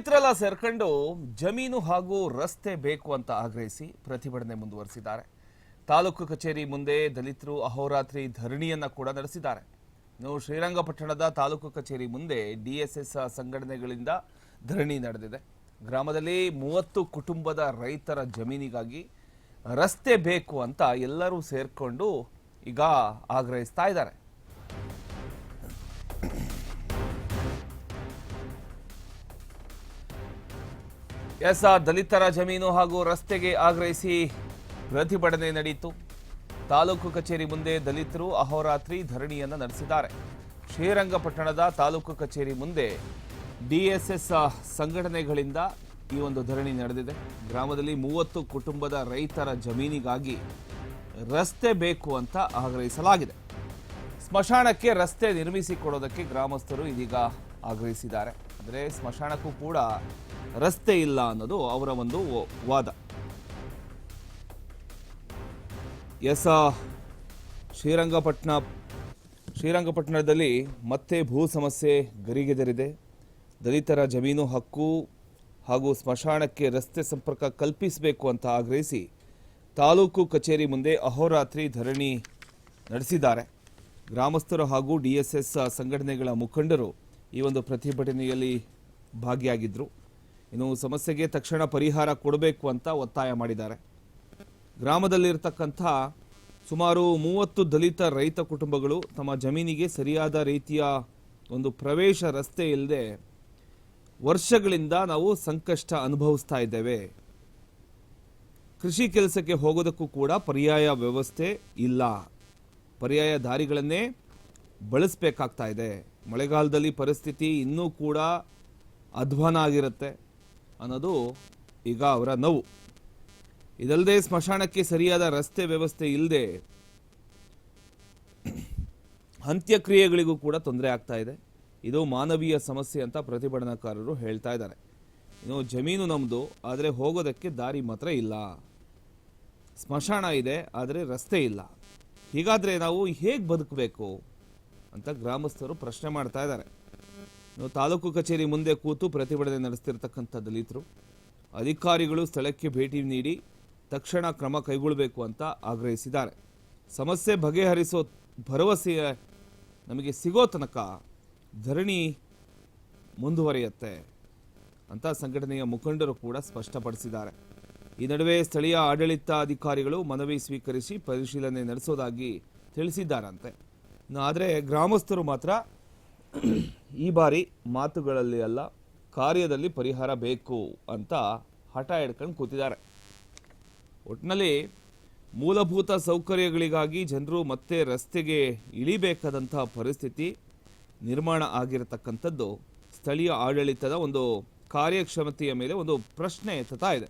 ರೈತರೆಲ್ಲ ಸೇರ್ಕೊಂಡು ಜಮೀನು ಹಾಗೂ ರಸ್ತೆ ಬೇಕು ಅಂತ ಆಗ್ರಹಿಸಿ ಪ್ರತಿಭಟನೆ ಮುಂದುವರಿಸಿದ್ದಾರೆ. ತಾಲೂಕು ಕಚೇರಿ ಮುಂದೆ ದಲಿತರು ಅಹೋರಾತ್ರಿ ಧರಣಿಯನ್ನ ಕೂಡ ನಡೆಸಿದ್ದಾರೆ. ಇನ್ನು ಶ್ರೀರಂಗಪಟ್ಟಣದ ತಾಲೂಕು ಕಚೇರಿ ಮುಂದೆ ಡಿಎಸ್ಎಸ್ ಸಂಘಟನೆಗಳಿಂದ ಧರಣಿ ನಡೆದಿದೆ. ಗ್ರಾಮದಲ್ಲಿ 30 ಕುಟುಂಬದ ರೈತರ ಜಮೀನಿಗಾಗಿ ರಸ್ತೆ ಬೇಕು ಅಂತ ಎಲ್ಲರೂ ಸೇರ್ಕೊಂಡು ಈಗ ಆಗ್ರಹಿಸ್ತಾ ಇದ್ದಾರೆ. ದಲಿತರ ಜಮೀನು ಹಾಗೂ ರಸ್ತೆಗೆ ಆಗ್ರಹಿಸಿ ಪ್ರತಿಭಟನೆ ನಡೆಯಿತು. ತಾಲೂಕು ಕಚೇರಿ ಮುಂದೆ ದಲಿತರು ಅಹೋರಾತ್ರಿ ಧರಣಿಯನ್ನು ನಡೆಸಿದ್ದಾರೆ. ಶ್ರೀರಂಗಪಟ್ಟಣದ ತಾಲೂಕು ಕಚೇರಿ ಮುಂದೆ ಡಿಎಸ್ಎಸ್ ಸಂಘಟನೆಗಳಿಂದ ಈ ಒಂದು ಧರಣಿ ನಡೆದಿದೆ. ಗ್ರಾಮದಲ್ಲಿ 30 ಕುಟುಂಬದ ರೈತರ ಜಮೀನಿಗಾಗಿ ರಸ್ತೆ ಬೇಕು ಅಂತ ಆಗ್ರಹಿಸಲಾಗಿದೆ. ಸ್ಮಶಾನಕ್ಕೆ ರಸ್ತೆ ನಿರ್ಮಿಸಿಕೊಡೋದಕ್ಕೆ ಗ್ರಾಮಸ್ಥರು ಇದೀಗ ಆಗ್ರಹಿಸಿದ್ದಾರೆ. ಅಂದರೆ ಸ್ಮಶಾನಕ್ಕೂ ಕೂಡ ರಸ್ತೆ ಇಲ್ಲ ಅನ್ನೋದು ಅವರ ಒಂದು ವಾದ. ಶ್ರೀರಂಗಪಟ್ಟಣದಲ್ಲಿ ಮತ್ತೆ ಭೂ ಸಮಸ್ಯೆ ಗರಿಗೆದರಿದೆ. ದಲಿತರ ಜಮೀನು ಹಕ್ಕು ಹಾಗೂ ಸ್ಮಶಾನಕ್ಕೆ ರಸ್ತೆ ಸಂಪರ್ಕ ಕಲ್ಪಿಸಬೇಕು ಅಂತ ಆಗ್ರಹಿಸಿ ತಾಲೂಕು ಕಚೇರಿ ಮುಂದೆ ಅಹೋರಾತ್ರಿ ಧರಣಿ ನಡೆಸಿದ್ದಾರೆ. ಗ್ರಾಮಸ್ಥರು ಹಾಗೂ ಡಿಎಸ್ಎಸ್ ಸಂಘಟನೆಗಳ ಮುಖಂಡರು ಈ ಒಂದು ಪ್ರತಿಭಟನೆಯಲ್ಲಿ ಭಾಗಿಯಾಗಿದ್ದರು. ಇನ್ನು ಸಮಸ್ಯೆಗೆ ತಕ್ಷಣ ಪರಿಹಾರ ಕೊಡಬೇಕು ಅಂತ ಒತ್ತಾಯ ಮಾಡಿದ್ದಾರೆ. ಗ್ರಾಮದಲ್ಲಿರ್ತಕ್ಕಂಥ ಸುಮಾರು 30 ದಲಿತ ರೈತ ಕುಟುಂಬಗಳು ತಮ್ಮ ಜಮೀನಿಗೆ ಸರಿಯಾದ ರೀತಿಯ ಒಂದು ಪ್ರವೇಶ ರಸ್ತೆ ಇಲ್ಲದೆ ವರ್ಷಗಳಿಂದ ನಾವು ಸಂಕಷ್ಟ ಅನುಭವಿಸ್ತಾ ಇದ್ದೇವೆ. ಕೃಷಿ ಕೆಲಸಕ್ಕೆ ಹೋಗೋದಕ್ಕೂ ಕೂಡ ಪರ್ಯಾಯ ವ್ಯವಸ್ಥೆ ಇಲ್ಲ. ಪರ್ಯಾಯ ದಾರಿಗಳನ್ನೇ ಬಳಸಬೇಕಾಗ್ತಾ ಇದೆ. ಮಳೆಗಾಲದಲ್ಲಿ ಪರಿಸ್ಥಿತಿ ಇನ್ನೂ ಕೂಡ ಅಧ್ವಾನ ಆಗಿರುತ್ತೆ ಅನ್ನೋದು ಈಗ ಅವರ ನೋವು. ಇದಲ್ಲದೆ ಸ್ಮಶಾನಕ್ಕೆ ಸರಿಯಾದ ರಸ್ತೆ ವ್ಯವಸ್ಥೆ ಇಲ್ಲದೆ ಅಂತ್ಯಕ್ರಿಯೆಗಳಿಗೂ ಕೂಡ ತೊಂದರೆ ಆಗ್ತಾ ಇದೆ. ಇದು ಮಾನವೀಯ ಸಮಸ್ಯೆ ಅಂತ ಪ್ರತಿಭಟನಾಕಾರರು ಹೇಳ್ತಾ ಇದ್ದಾರೆ. ಇನ್ನು ಜಮೀನು ನಮ್ಮದು, ಆದರೆ ಹೋಗೋದಕ್ಕೆ ದಾರಿ ಮಾತ್ರ ಇಲ್ಲ. ಸ್ಮಶಾನ ಇದೆ, ಆದರೆ ರಸ್ತೆ ಇಲ್ಲ. ಹೀಗಾದರೆ ನಾವು ಹೇಗೆ ಬದುಕಬೇಕು ಅಂತ ಗ್ರಾಮಸ್ಥರು ಪ್ರಶ್ನೆ ಮಾಡ್ತಾ ಇದ್ದಾರೆ. ತಾಲೂಕು ಕಚೇರಿ ಮುಂದೆ ಕೂತು ಪ್ರತಿಭಟನೆ ನಡೆಸ್ತಿರ್ತಕ್ಕಂಥ ದಲಿತರು ಅಧಿಕಾರಿಗಳು ಸ್ಥಳಕ್ಕೆ ಭೇಟಿ ನೀಡಿ ತಕ್ಷಣ ಕ್ರಮ ಕೈಗೊಳ್ಳಬೇಕು ಅಂತ ಆಗ್ರಹಿಸಿದ್ದಾರೆ. ಸಮಸ್ಯೆ ಬಗೆಹರಿಸೋ ಭರವಸೆ ನಮಗೆ ಸಿಗೋ ತನಕ ಧರಣಿ ಮುಂದುವರಿಯುತ್ತೆ ಅಂತ ಸಂಘಟನೆಯ ಮುಖಂಡರು ಕೂಡ ಸ್ಪಷ್ಟಪಡಿಸಿದ್ದಾರೆ. ಈ ನಡುವೆ ಸ್ಥಳೀಯ ಆಡಳಿತಾಧಿಕಾರಿಗಳು ಮನವಿ ಸ್ವೀಕರಿಸಿ ಪರಿಶೀಲನೆ ನಡೆಸೋದಾಗಿ ತಿಳಿಸಿದ್ದಾರಂತೆ. ಆದರೆ ಗ್ರಾಮಸ್ಥರು ಮಾತ್ರ ಈ ಬಾರಿ ಮಾತುಗಳಲ್ಲಿ ಅಲ್ಲ, ಕಾರ್ಯದಲ್ಲಿ ಪರಿಹಾರ ಬೇಕು ಅಂತ ಹಠ ಹಿಡ್ಕೊಂಡು ಕೂತಿದ್ದಾರೆ. ಒಟ್ಟಿನಲ್ಲಿ ಮೂಲಭೂತ ಸೌಕರ್ಯಗಳಿಗಾಗಿ ಜನರು ಮತ್ತೆ ರಸ್ತೆಗೆ ಇಳಿಬೇಕಾದಂತಹ ಪರಿಸ್ಥಿತಿ ನಿರ್ಮಾಣ ಆಗಿರತಕ್ಕಂಥದ್ದು ಸ್ಥಳೀಯ ಆಡಳಿತದ ಒಂದು ಕಾರ್ಯಕ್ಷಮತೆಯ ಮೇಲೆ ಒಂದು ಪ್ರಶ್ನೆ ಎತ್ತುತ್ತಾ ಇದೆ.